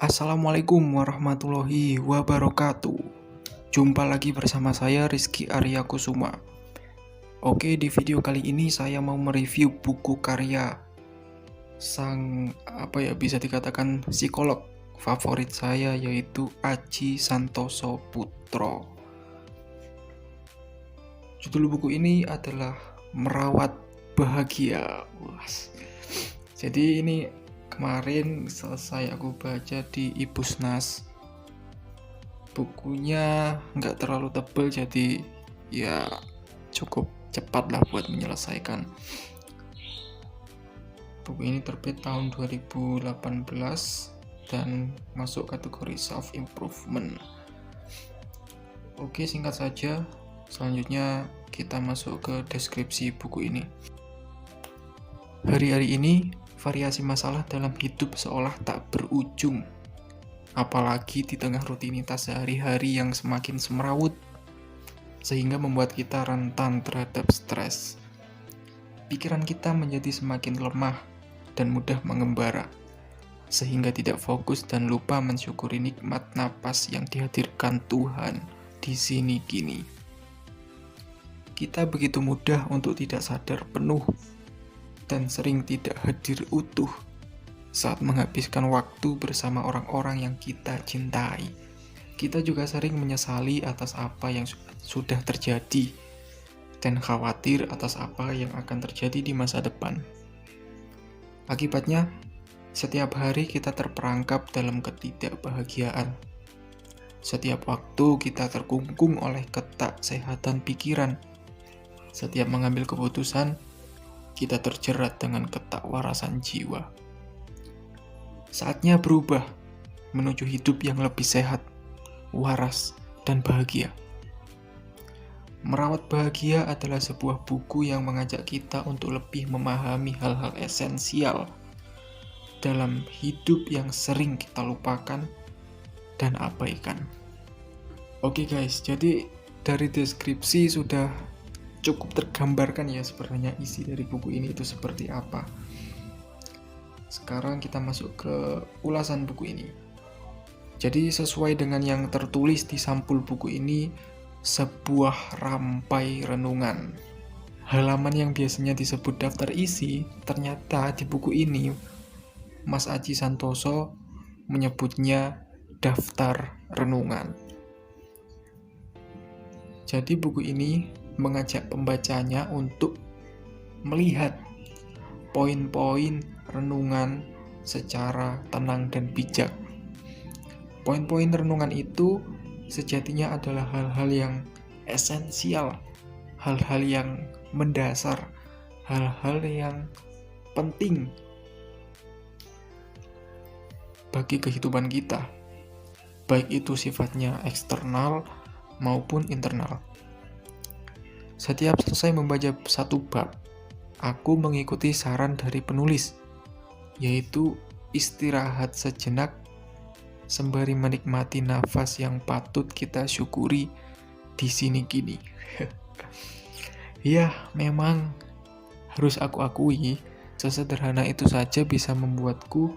Assalamualaikum warahmatullahi wabarakatuh. Jumpa lagi bersama saya Rizky Arya Kusuma. Oke, di video kali ini saya mau mereview buku karya bisa dikatakan psikolog favorit saya, yaitu Aji Santoso Putro. Judul buku ini adalah Merawat Bahagia. Jadi ini kemarin selesai aku baca di Ibusnas. Bukunya nggak terlalu tebal, jadi ya cukup cepat lah buat menyelesaikan. Buku ini terbit tahun 2018 dan masuk kategori self improvement. Oke, singkat saja. Selanjutnya kita masuk ke deskripsi buku ini. Hari-hari ini variasi masalah dalam hidup seolah tak berujung, apalagi di tengah rutinitas sehari-hari yang semakin semrawut, sehingga membuat kita rentan terhadap stres. Pikiran kita menjadi semakin lemah dan mudah mengembara, sehingga tidak fokus dan lupa mensyukuri nikmat napas yang dihadirkan Tuhan di sini kini. Kita begitu mudah untuk tidak sadar penuh dan sering tidak hadir utuh saat menghabiskan waktu bersama orang-orang yang kita cintai. Kita juga sering menyesali atas apa yang sudah terjadi dan khawatir atas apa yang akan terjadi di masa depan. Akibatnya, setiap hari kita terperangkap dalam ketidakbahagiaan. Setiap waktu kita terkungkung oleh ketaksehatan pikiran. Setiap mengambil keputusan, kita terjerat dengan ketakwarasan jiwa. Saatnya berubah menuju hidup yang lebih sehat, waras, dan bahagia. Merawat Bahagia adalah sebuah buku yang mengajak kita untuk lebih memahami hal-hal esensial dalam hidup yang sering kita lupakan dan abaikan. Oke guys, jadi dari deskripsi sudah cukup tergambarkan ya sebenarnya isi dari buku ini itu seperti apa. Sekarang kita masuk ke ulasan buku ini. Jadi sesuai dengan yang tertulis di sampul buku ini, sebuah rampai renungan. Halaman yang biasanya disebut daftar isi, ternyata di buku ini Mas Aji Santoso menyebutnya daftar renungan. Jadi buku ini mengajak pembacanya untuk melihat poin-poin renungan secara tenang dan bijak. Poin-poin renungan itu sejatinya adalah hal-hal yang esensial, hal-hal yang mendasar, hal-hal yang penting bagi kehidupan kita, baik itu sifatnya eksternal maupun internal. Setiap selesai membaca satu bab, aku mengikuti saran dari penulis, yaitu istirahat sejenak sembari menikmati nafas yang patut kita syukuri di sini kini. Ya, memang harus aku akui, sesederhana itu saja bisa membuatku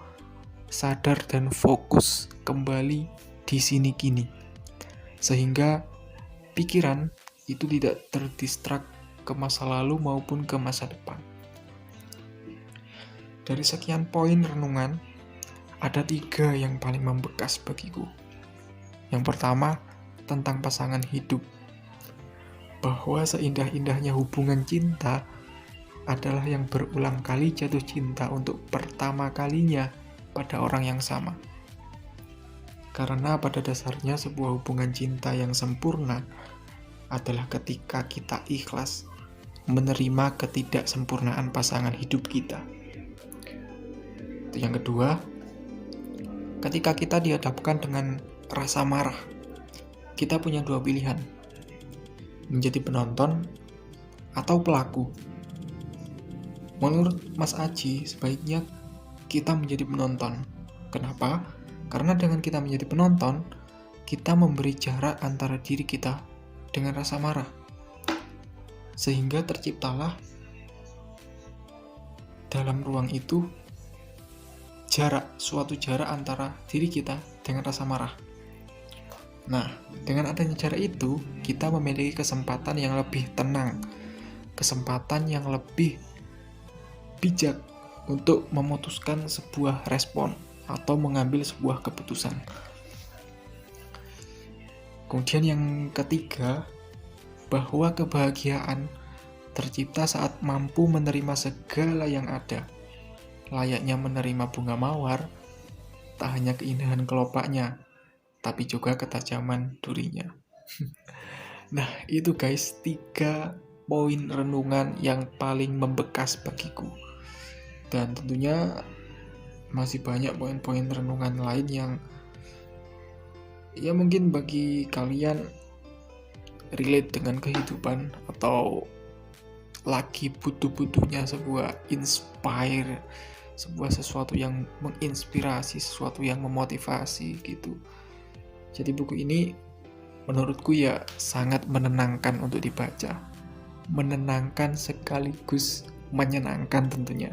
sadar dan fokus kembali di sini kini, sehingga pikiran itu tidak terdistrak ke masa lalu maupun ke masa depan. Dari sekian poin renungan, ada 3 yang paling membekas bagiku. Yang pertama, tentang pasangan hidup. Bahwa seindah-indahnya hubungan cinta adalah yang berulang kali jatuh cinta untuk pertama kalinya pada orang yang sama. Karena pada dasarnya sebuah hubungan cinta yang sempurna adalah ketika kita ikhlas menerima ketidaksempurnaan pasangan hidup kita. Itu yang kedua, ketika kita dihadapkan dengan rasa marah, kita punya 2 pilihan, menjadi penonton atau pelaku. Menurut Mas Aji, sebaiknya kita menjadi penonton. Kenapa? Karena dengan kita menjadi penonton, kita memberi jarak antara diri kita dengan rasa marah, sehingga terciptalah dalam ruang itu suatu jarak antara diri kita dengan rasa marah. Nah, dengan adanya jarak itu, kita memiliki kesempatan yang lebih tenang, kesempatan yang lebih bijak untuk memutuskan sebuah respon atau mengambil sebuah keputusan. Kemudian yang ketiga, bahwa kebahagiaan tercipta saat mampu menerima segala yang ada. Layaknya menerima bunga mawar, tak hanya keindahan kelopaknya, tapi juga ketajaman durinya. Nah, itu guys, 3 poin renungan yang paling membekas bagiku. Dan tentunya masih banyak poin-poin renungan lain yang ya mungkin bagi kalian relate dengan kehidupan atau lagi butuh-butuhnya sebuah inspire, sebuah sesuatu yang menginspirasi, sesuatu yang memotivasi gitu. Jadi buku ini menurutku ya sangat menenangkan untuk dibaca. Menenangkan sekaligus menyenangkan tentunya.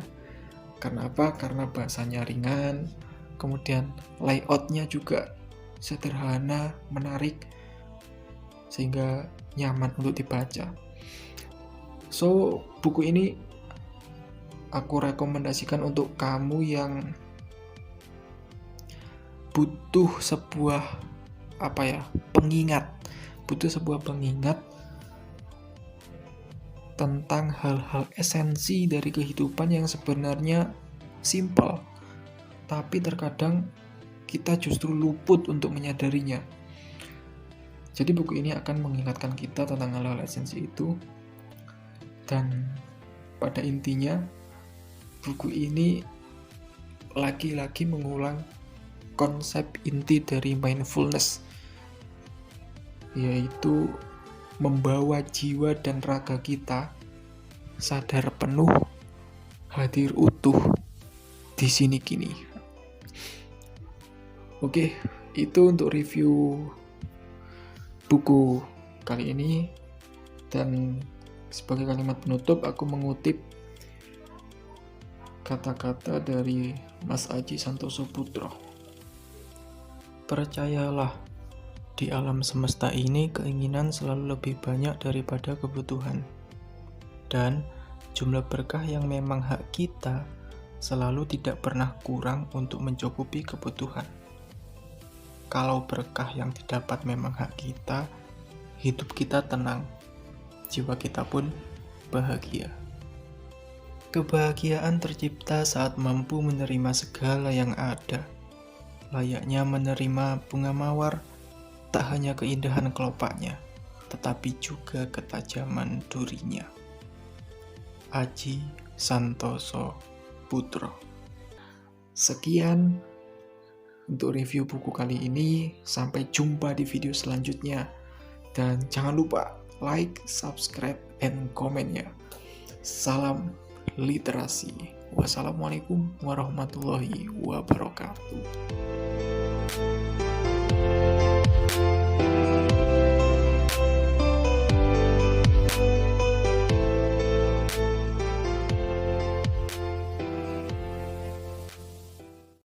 Karena apa? Karena bahasanya ringan, kemudian layoutnya juga sederhana, menarik, sehingga nyaman untuk dibaca. So, buku ini aku rekomendasikan untuk kamu yang butuh sebuah pengingat tentang hal-hal esensi dari kehidupan yang sebenarnya simple, tapi terkadang kita justru luput untuk menyadarinya. Jadi buku ini akan mengingatkan kita tentang hal-hal esensi itu. Dan pada intinya buku ini lagi-lagi mengulang konsep inti dari mindfulness, yaitu membawa jiwa dan raga kita sadar penuh, hadir utuh di sini kini. Oke, itu untuk review buku kali ini. Dan sebagai kalimat penutup, aku mengutip kata-kata dari Mas Aji Santoso Putro. Percayalah, di alam semesta ini keinginan selalu lebih banyak daripada kebutuhan. Dan jumlah berkah yang memang hak kita selalu tidak pernah kurang untuk mencukupi kebutuhan. Kalau berkah yang didapat memang hak kita, hidup kita tenang, jiwa kita pun bahagia. Kebahagiaan tercipta saat mampu menerima segala yang ada. Layaknya menerima bunga mawar, tak hanya keindahan kelopaknya, tetapi juga ketajaman durinya. Aji Santoso Putro. Sekian untuk review buku kali ini. Sampai jumpa di video selanjutnya. Dan jangan lupa like, subscribe, and komen ya. Salam literasi. Wassalamualaikum warahmatullahi wabarakatuh.